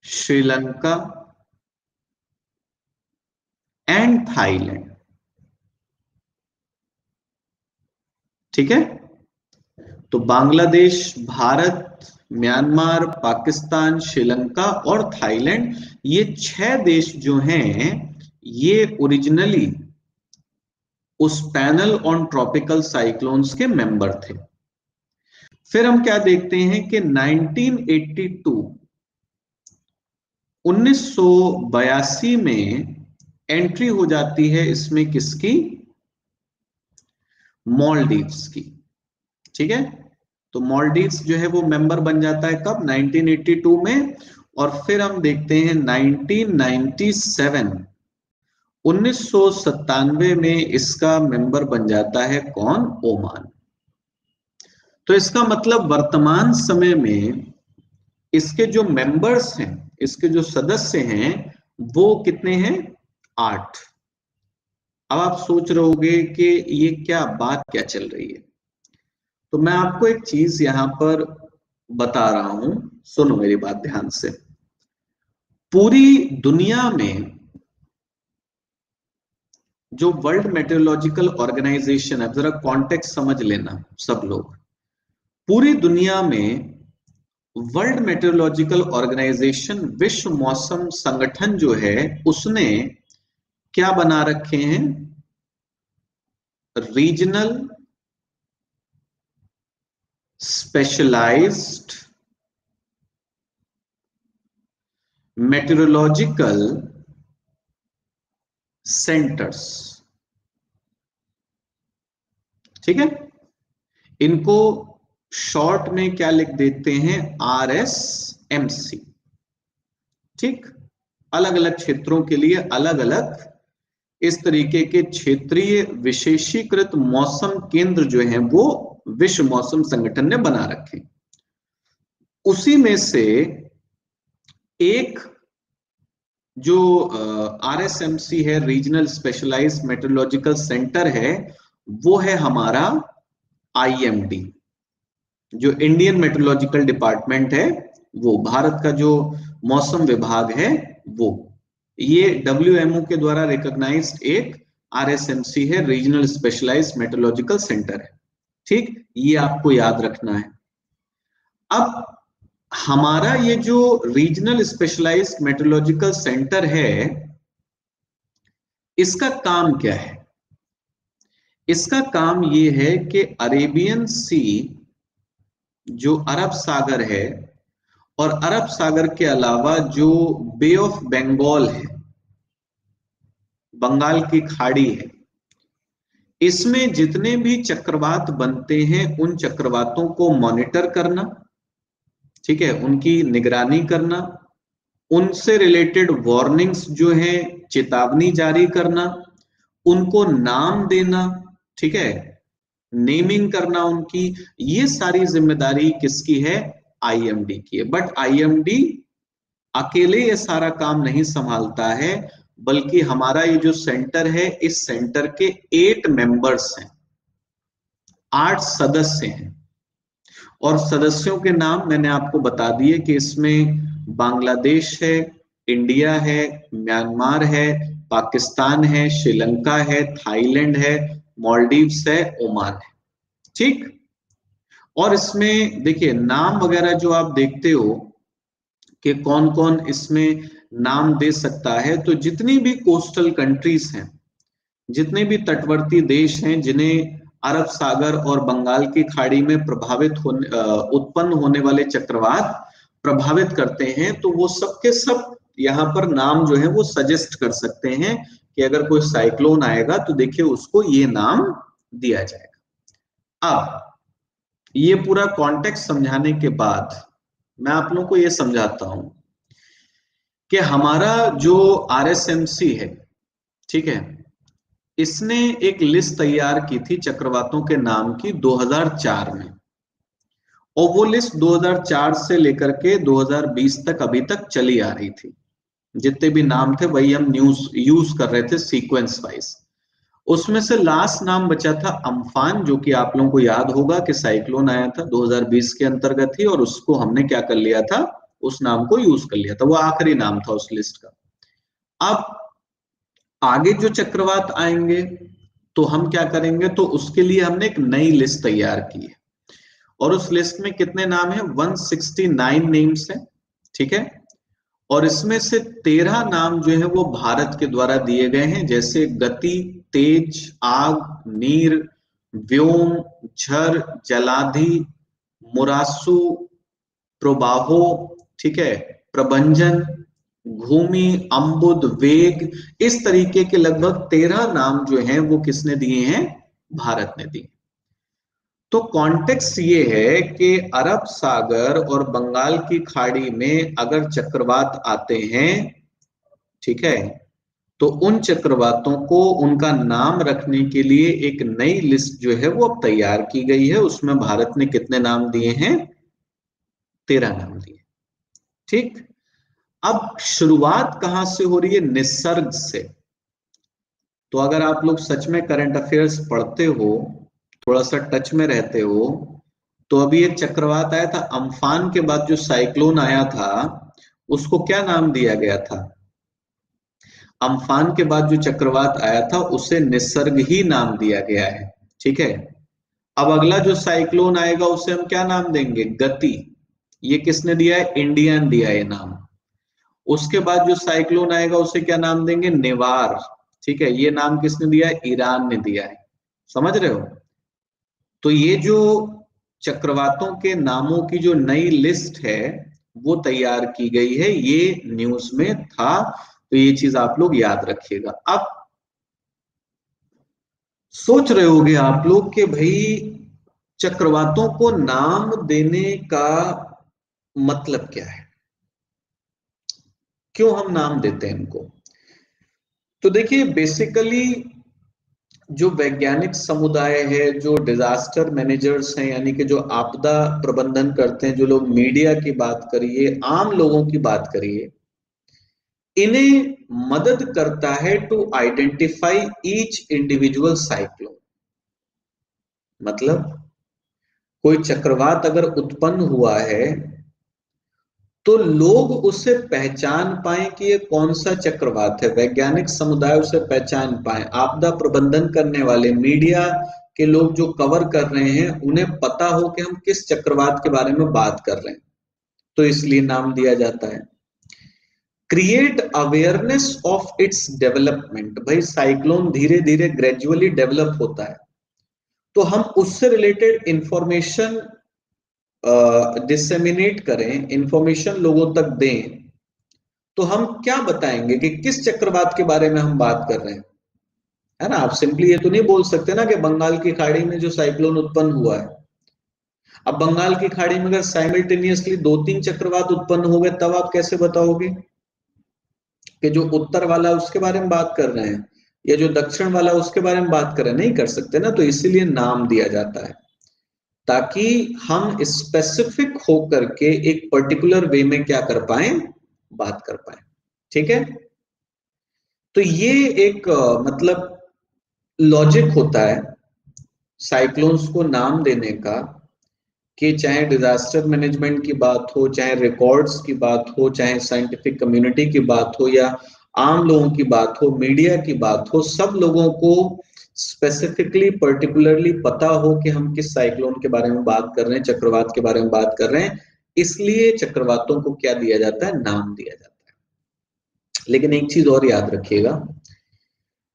Sri Lanka and Thailand. ठीक है, तो बांग्लादेश, भारत, म्यांमार, पाकिस्तान, श्रीलंका और थाईलैंड, ये 6 देश जो हैं ये ओरिजिनली उस पैनल ऑन ट्रॉपिकल साइक्लोन्स के मेंबर थे। फिर हम क्या देखते हैं कि 1982 में एंट्री हो जाती है इसमें किसकी? मालदीव्स की। ठीक है, तो मालदीव्स जो है वो मेंबर बन जाता है कब? 1982 में। और फिर हम देखते हैं 1997 में इसका मेंबर बन जाता है कौन? ओमान। तो इसका मतलब वर्तमान समय में इसके जो मेंबर्स हैं, इसके जो सदस्य हैं वो कितने हैं? 8। अब आप सोच रहे होंगे कि ये क्या बात क्या चल रही है, तो मैं आपको एक चीज यहां पर बता रहा हूं, सुनो मेरी बात ध्यान से। पूरी दुनिया में जो वर्ल्ड मेट्रोलॉजिकल ऑर्गेनाइजेशन है, जरा कॉन्टेक्स्ट समझ लेना सब लोग, पूरी दुनिया में वर्ल्ड मेट्रोलॉजिकल ऑर्गेनाइजेशन, विश्व मौसम संगठन जो है, उसने क्या बना रखे हैं? Regional specialised meteorological centres. ठीक है, इनको शॉर्ट में क्या लिख देते हैं? RSMC। ठीक, अलग अलग क्षेत्रों के लिए अलग अलग इस तरीके के क्षेत्रीय विशेषीकृत मौसम केंद्र जो हैं वो विश्व मौसम संगठन ने बना रखे। उसी में से एक जो RSMC है, रीजनल स्पेशलाइज्ड मेट्रोलॉजिकल सेंटर है, वो है हमारा IMD, जो इंडियन मेट्रोलॉजिकल डिपार्टमेंट है, वो भारत का जो मौसम विभाग है वो, ये WMO के द्वारा रिकॉग्नाइज्ड एक RSMC है, रीजनल स्पेशलाइज्ड मेट्रोलॉजिकल सेंटर है। ठीक, ये आपको याद रखना है। अब हमारा ये जो रीजनल स्पेशलाइज्ड मेट्रोलॉजिकल सेंटर है, इसका काम क्या है? इसका काम ये है कि अरेबियन सी, जो अरब सागर है, और अरब सागर के अलावा जो बे ऑफ बंगाल है, बंगाल की खाड़ी है, इसमें जितने भी चक्रवात बनते हैं उन चक्रवातों को मॉनिटर करना, ठीक है, उनकी निगरानी करना, उनसे रिलेटेड वार्निंग्स जो है, चेतावनी जारी करना, उनको नाम देना, ठीक है, नेमिंग करना उनकी, ये सारी जिम्मेदारी किसकी है? IMD की है। बट IMD अकेले ये सारा काम नहीं संभालता है, बल्कि हमारा ये जो सेंटर है, इस सेंटर के 8 मेंबर्स हैं, 8 सदस्य हैं, और सदस्यों के नाम मैंने आपको बता दिए कि इसमें बांग्लादेश है, इंडिया है, म्यांमार है, पाकिस्तान है, श्रीलंका है, थाईलैंड है, मालदीव्स है, ओमान है। ठीक, और इसमें देखिए नाम वगैरह जो आप देखते हो कि कौन कौन इसमें नाम दे सकता है, तो जितनी भी कोस्टल कंट्रीज हैं, जितने भी तटवर्ती देश हैं जिन्हें अरब सागर और बंगाल की खाड़ी में उत्पन्न होने वाले चक्रवात प्रभावित करते हैं, तो वो सबके सब यहाँ पर नाम जो है वो सजेस्ट कर सकते हैं कि अगर कोई साइक्लोन आएगा तो देखिए उसको ये नाम दिया जाएगा। अब ये पूरा कॉन्टेक्स्ट समझाने के बाद मैं आप लोगों को ये समझाता हूं कि हमारा जो RSMC है, ठीक है, इसने एक लिस्ट तैयार की थी चक्रवातों के नाम की 2004 में, और वो लिस्ट 2004 से लेकर के 2020 तक अभी तक चली आ रही थी। जितने भी नाम थे वही हम यूज कर रहे थे सीक्वेंस वाइज। उसमें से लास्ट नाम बचा था अम्फान, जो कि आप लोगों को याद होगा कि साइक्लोन आया था 2020 के अंतर्गत ही, और उसको हमने क्या कर लिया था? उस नाम को यूज कर लिया था, वो आखिरी नाम था उस लिस्ट का। अब आगे जो चक्रवात आएंगे तो हम क्या करेंगे, तो उसके लिए हमने एक नई लिस्ट तैयार की है और उस लिस्ट में कितने नाम है, 169 नेम्स है, ठीक है। और इसमें से 13 नाम जो है वो भारत के द्वारा दिए गए हैं, जैसे गति, तेज, आग, नीर, व्योम, झर, जलाधि, मुरासु, प्रबाहो, ठीक है, प्रभंजन, भूमि, अम्बुद, वेग, इस तरीके के लगभग 13 नाम जो हैं वो किसने दिए हैं, भारत ने दिए। तो कॉन्टेक्स्ट ये है कि अरब सागर और बंगाल की खाड़ी में अगर चक्रवात आते हैं, ठीक है, तो उन चक्रवातों को उनका नाम रखने के लिए एक नई लिस्ट जो है वो अब तैयार की गई है। उसमें भारत ने कितने नाम दिए हैं, 13 नाम दिए, ठीक। अब शुरुआत कहां से हो रही है, निसर्ग से। तो अगर आप लोग सच में करंट अफेयर्स पढ़ते हो, थोड़ा सा टच में रहते हो, तो अभी एक चक्रवात आया था अम्फान के बाद, जो साइक्लोन आया था उसको क्या नाम दिया गया था, अम्फान के बाद जो चक्रवात आया था उसे निसर्ग ही नाम दिया गया है, ठीक है। अब अगला जो साइक्लोन आएगा उसे हम क्या नाम देंगे, गति। ये किसने दिया है, इंडिया ने दिया है नाम। उसके बाद जो साइक्लोन आएगा उसे क्या नाम देंगे, निवार, ठीक है। ये नाम किसने दिया है, ईरान ने दिया है, समझ रहे हो। तो ये जो चक्रवातों के नामों की जो नई लिस्ट है वो तैयार की गई है, ये न्यूज में था, तो ये चीज आप लोग याद रखिएगा। अब सोच रहे होंगे आप लोग कि भाई चक्रवातों को नाम देने का मतलब क्या है, क्यों हम नाम देते हैं इनको। तो देखिए बेसिकली जो वैज्ञानिक समुदाय है, जो डिजास्टर मैनेजर्स हैं, यानी कि जो आपदा प्रबंधन करते हैं, जो लोग, मीडिया की बात करिए, आम लोगों की बात करिए, इन्हें मदद करता है to identify each individual cyclone. मतलब कोई चक्रवात अगर उत्पन्न हुआ है तो लोग उसे पहचान पाए कि ये कौन सा चक्रवात है, वैज्ञानिक समुदाय उसे पहचान पाए, आपदा प्रबंधन करने वाले मीडिया के लोग जो कवर कर रहे हैं उन्हें पता हो कि हम किस चक्रवात के बारे में बात कर रहे हैं, तो इसलिए नाम दिया जाता है। Create awareness of its development, भाई साइक्लोन धीरे धीरे ग्रेजुअली डेवलप होता है, तो हम उससे रिलेटेड इंफॉर्मेशन डिसेमिनेट करें, इंफॉर्मेशन लोगों तक दें। तो हम क्या बताएंगे कि किस चक्रवात के बारे में हम बात कर रहे हैं, है ना। आप सिंपली ये तो नहीं बोल सकते ना कि बंगाल की खाड़ी में जो साइक्लोन उत्पन्न हुआ है। अब बंगाल की खाड़ी में अगर साइमल्टेनियसली 2-3 चक्रवात उत्पन्न हो गए तब आप कैसे बताओगे कि जो उत्तर वाला उसके बारे में बात कर रहे हैं या जो दक्षिण वाला उसके बारे में बात कर रहे हैं, नहीं कर सकते ना। तो इसीलिए नाम दिया जाता है ताकि हम स्पेसिफिक होकर के एक पर्टिकुलर वे में क्या कर पाए, बात कर पाए, ठीक है। तो ये एक मतलब लॉजिक होता है साइक्लोन्स को नाम देने का, कि चाहे डिजास्टर मैनेजमेंट की बात हो, चाहे रिकॉर्ड्स की बात हो, चाहे साइंटिफिक कम्युनिटी की बात हो, या आम लोगों की बात हो, मीडिया की बात हो, सब लोगों को स्पेसिफिकली पर्टिकुलरली पता हो कि हम किस साइक्लोन के बारे में बात कर रहे हैं, चक्रवात के बारे में बात कर रहे हैं। इसलिए चक्रवातों को क्या दिया जाता है, नाम दिया जाता है। लेकिन एक चीज और याद रखिएगा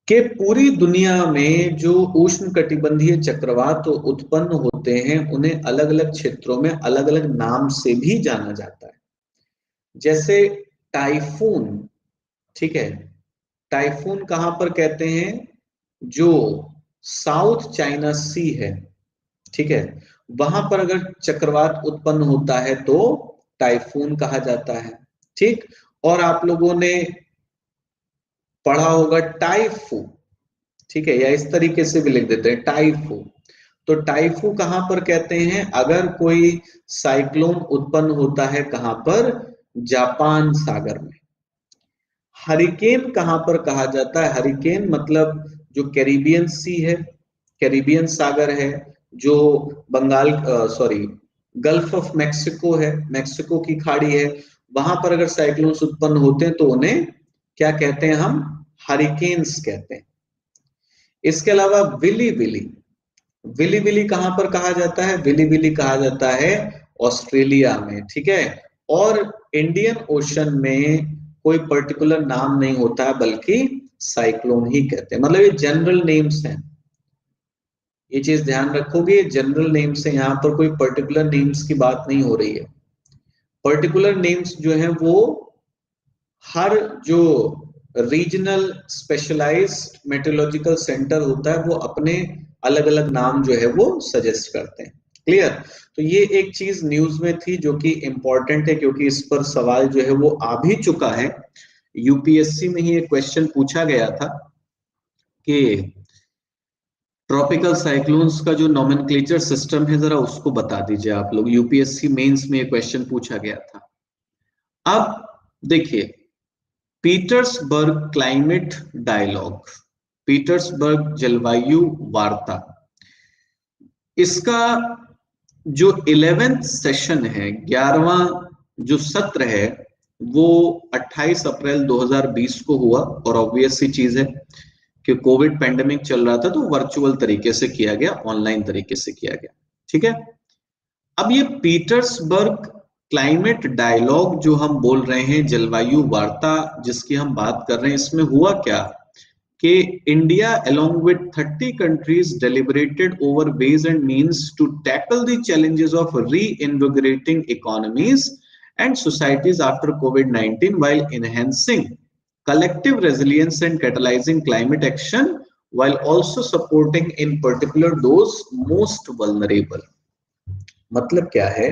कि पूरी दुनिया में जो उष्ण कटिबंधीय चक्रवात उत्पन्न होते हैं उन्हें अलग अलग क्षेत्रों में अलग अलग नाम से भी जाना जाता है। जैसे टाइफून, ठीक है, टाइफून कहां पर कहते हैं, जो साउथ चाइना सी है, ठीक है, वहां पर अगर चक्रवात उत्पन्न होता है तो टाइफून कहा जाता है, ठीक। और आप लोगों ने पढ़ा होगा टाइफू, ठीक है, या इस तरीके से भी लिख देते हैं टाइफू। तो टाइफू कहां पर कहते हैं, अगर कोई साइक्लोन उत्पन्न होता है कहां पर, जापान सागर में। हरिकेन कहां पर कहा जाता है, हरिकेन मतलब जो कैरिबियन सी है, कैरिबियन सागर है, जो Bengal sorry gulf of Mexico है, मैक्सिको की खाड़ी है, वहां पर अगर साइक्लोन्स उत्पन्न होते हैं तो उन्हें क्या कहते हैं हम, हरिकेन्स कहते हैं। इसके अलावा विली विली, विली विली कहां पर कहा जाता है? विली विली कहा जाता है ऑस्ट्रेलिया में, ठीक है। और इंडियन ओशन में कोई पर्टिकुलर नाम नहीं होता है, बल्कि साइक्लोन ही कहते हैं। मतलब ये जनरल नेम्स हैं, ये चीज ध्यान रखोगे, जनरल नेम्स है, यहाँ पर कोई पर्टिकुलर नेम्स की बात नहीं हो रही है। पर्टिकुलर नेम्स जो है वो हर जो रीजनल स्पेशलाइज्ड मेट्रोलॉजिकल सेंटर होता है वो अपने अलग अलग नाम जो है वो सजेस्ट करते हैं। क्लियर? तो ये एक चीज न्यूज में थी जो कि इंपॉर्टेंट है, क्योंकि इस पर सवाल जो है वो आ भी चुका है। यूपीएससी में ही एक क्वेश्चन पूछा गया था कि ट्रॉपिकल साइक्लोन्स का जो नोमेनक्लेचर सिस्टम है जरा उसको बता दीजिए आप लोग। यूपीएससी मेंस में एक क्वेश्चन पूछा गया था। अब देखिए, पीटर्सबर्ग क्लाइमेट डायलॉग, पीटर्सबर्ग जलवायु वार्ता, इसका जो 11th सेशन है, 11वां जो सत्र है, वो 28 अप्रैल 2020 को हुआ। और ऑब्वियस सी चीज है कि कोविड पेंडेमिक चल रहा था, तो वर्चुअल तरीके से किया गया, ऑनलाइन तरीके से किया गया, ठीक है। अब ये पीटर्सबर्ग क्लाइमेट डायलॉग जो हम बोल रहे हैं, जलवायु वार्ता जिसकी हम बात कर रहे हैं, इसमें हुआ क्या कि India along with 30 countries deliberated over ways and means to tackle the challenges of reinvigorating economies and societies after COVID-19 while enhancing collective resilience and catalyzing climate action while also supporting in particular those most vulnerable। मतलब क्या है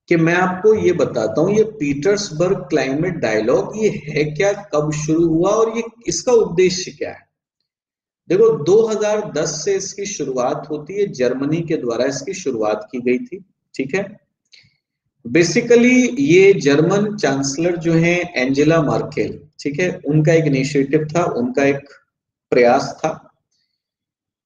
कि मैं आपको ये बताता हूं, ये पीटर्सबर्ग क्लाइमेट डायलॉग ये है क्या, कब शुरू हुआ और ये इसका उद्देश्य क्या है। देखो, 2010 से इसकी शुरुआत होती है, जर्मनी के द्वारा इसकी शुरुआत की गई थी, ठीक है। बेसिकली ये जर्मन चांसलर जो है एंजेला मार्केल, ठीक है, उनका एक इनिशिएटिव था, उनका एक प्रयास था।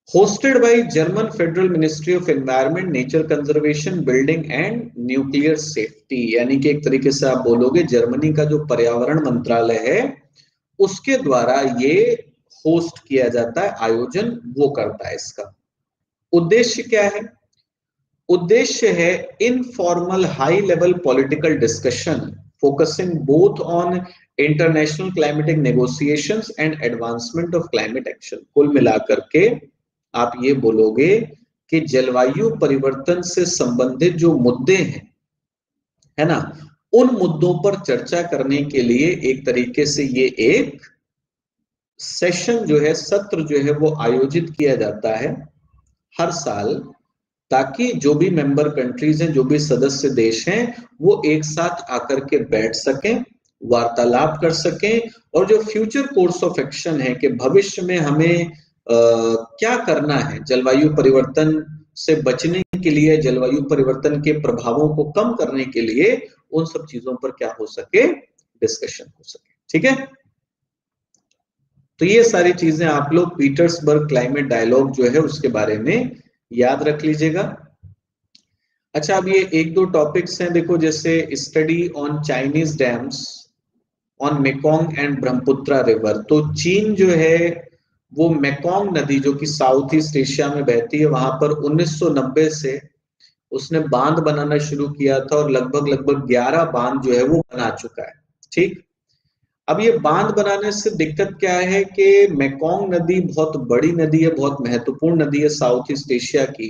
hosted by German Federal Ministry of Environment, Nature Conservation, Building and Nuclear Safety, यानी कि एक तरीके से आप बोलोगे जर्मनी का जो पर्यावरण मंत्रालय है उसके द्वारा ये होस्ट किया जाता है, आयोजन वो करता है। इसका उद्देश्य क्या है? उद्देश्य है informal high level political discussion focusing both on international climatic negotiations and advancement of climate action. कुल मिलाकर के आप ये बोलोगे कि जलवायु परिवर्तन से संबंधित जो मुद्दे हैं, है ना, उन मुद्दों पर चर्चा करने के लिए एक तरीके से ये एक सेशन जो है, सत्र जो है वो आयोजित किया जाता है हर साल, ताकि जो भी मेंबर कंट्रीज हैं, जो भी सदस्य देश हैं, वो एक साथ आकर के बैठ सकें, वार्तालाप कर सकें और जो फ्यूचर कोर्स ऑफ एक्शन है कि भविष्य में हमें क्या करना है जलवायु परिवर्तन से बचने के लिए, जलवायु परिवर्तन के प्रभावों को कम करने के लिए, उन सब चीजों पर क्या हो सके, डिस्कशन हो सके, ठीक है। तो ये सारी चीजें आप लोग पीटर्सबर्ग क्लाइमेट डायलॉग जो है उसके बारे में याद रख लीजिएगा। अच्छा, अब ये एक दो टॉपिक्स हैं, देखो, जैसे study on Chinese dams on Mekong and Brahmaputra river. तो चीन जो है वो मेकोंग नदी जो कि साउथ ईस्ट एशिया में बहती है, वहां पर 1990 से उसने बांध बनाना शुरू किया था और लगभग 11 बांध जो है वो बना चुका है, ठीक। अब ये बांध बनाने से दिक्कत क्या है कि मेकोंग नदी बहुत बड़ी नदी है, बहुत महत्वपूर्ण नदी है साउथ ईस्ट एशिया की,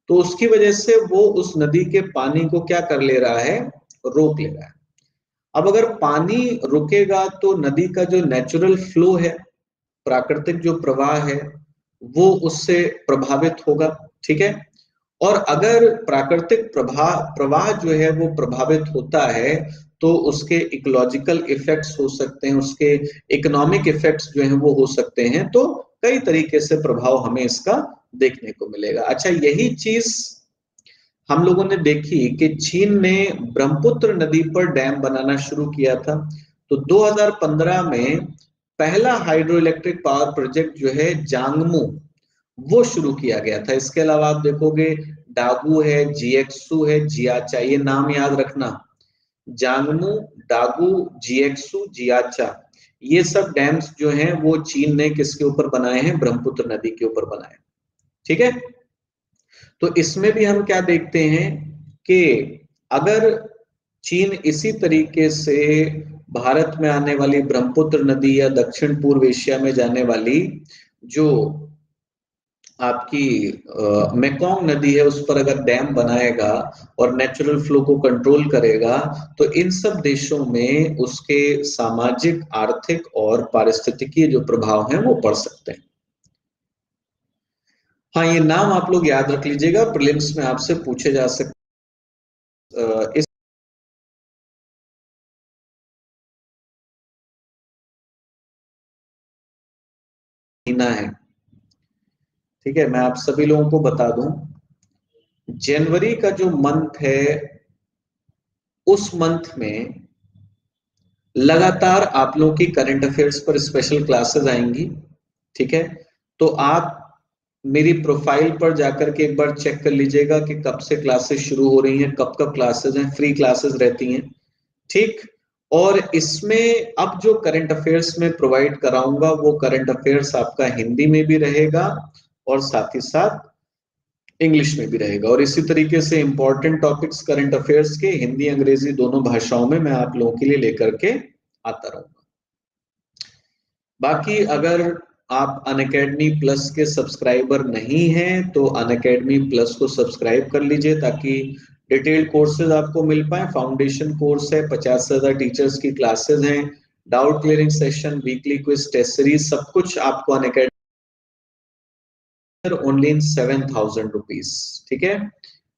तो उसकी वजह से वो उस नदी के पानी को क्या कर ले रहा है, रोक ले रहा है। अब अगर पानी रुकेगा तो नदी का जो नेचुरल फ्लो है, प्राकृतिक जो प्रवाह है, वो उससे प्रभावित होगा, ठीक है। और अगर प्राकृतिक प्रवाह जो है वो प्रभावित होता है तो उसके इकोलॉजिकल इफेक्ट्स हो सकते हैं, उसके इकोनॉमिक इफेक्ट्स जो हैं वो हो सकते हैं, तो कई तरीके से प्रभाव हमें इसका देखने को मिलेगा। अच्छा, यही चीज हम लोगों ने देखी कि चीन ने ब्रह्मपुत्र नदी पर डैम बनाना शुरू किया था। तो 2015 में पहला हाइड्रो इलेक्ट्रिक पावर प्रोजेक्ट जो है जांगमू, वो शुरू किया गया था। इसके अलावा आप देखोगे डागू है, जिएक्सू है, जियाचा, ये नाम याद रखना, जांगमू, डागू, जिएक्सू, जियाचा, ये सब डैम्स जो हैं वो चीन ने किसके ऊपर बनाए हैं? ब्रह्मपुत्र नदी के ऊपर बनाए। ठीक है, तो इसमें भी हम क्या देखते हैं कि अगर चीन इसी तरीके से भारत में आने वाली ब्रह्मपुत्र नदी या दक्षिण पूर्व एशिया में जाने वाली जो आपकी मेकोंग नदी है उस पर अगर डैम बनाएगा और नेचुरल फ्लो को कंट्रोल करेगा, तो इन सब देशों में उसके सामाजिक, आर्थिक और पारिस्थितिकीय जो प्रभाव हैं वो पड़ सकते हैं। हाँ, ये नाम आप लोग याद रख लीजिएगा, प्रीलिम्स में आपसे पूछे जा सकते। इस महीना है, ठीक है, मैं आप सभी लोगों को बता दूं, जनवरी का जो मंथ है उस मंथ में लगातार आप लोगों की करंट अफेयर्स पर स्पेशल क्लासेस आएंगी। ठीक है, तो आप मेरी प्रोफाइल पर जाकर के एक बार चेक कर लीजिएगा कि कब से क्लासेस शुरू हो रही हैं, कब कब क्लासेस हैं, फ्री क्लासेस रहती हैं। ठीक, और इसमें अब जो करंट अफेयर्स में प्रोवाइड कराऊंगा वो करंट अफेयर्स आपका हिंदी में भी रहेगा और साथ ही साथ इंग्लिश में भी रहेगा, और इसी तरीके से इंपॉर्टेंट टॉपिक्स करंट अफेयर्स के हिंदी अंग्रेजी दोनों भाषाओं में मैं आप लोगों के लिए लेकर के आता रहूंगा। बाकी अगर आप अनअकैडमी प्लस के सब्सक्राइबर नहीं हैं तो अनअकैडमी प्लस को सब्सक्राइब कर लीजिए ताकि डिटेल्ड कोर्सेज आपको मिल पाए। फाउंडेशन कोर्स है, 50 से ज्यादा टीचर्स की क्लासेस हैं, doubt clearing session, weekly quiz, test series, सब कुछ आपको अनअकैडमी ओनली इन 7,000 रुपीज। ठीक है,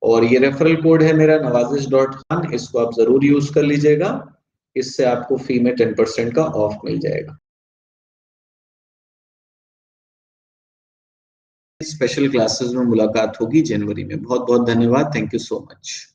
और ये रेफरल कोड है मेरा nawazis.khan, इसको आप जरूर यूज कर लीजिएगा, इससे आपको फी में 10% का ऑफ मिल जाएगा। स्पेशल क्लासेस में मुलाकात होगी जनवरी में। बहुत बहुत धन्यवाद, थैंक यू सो मच।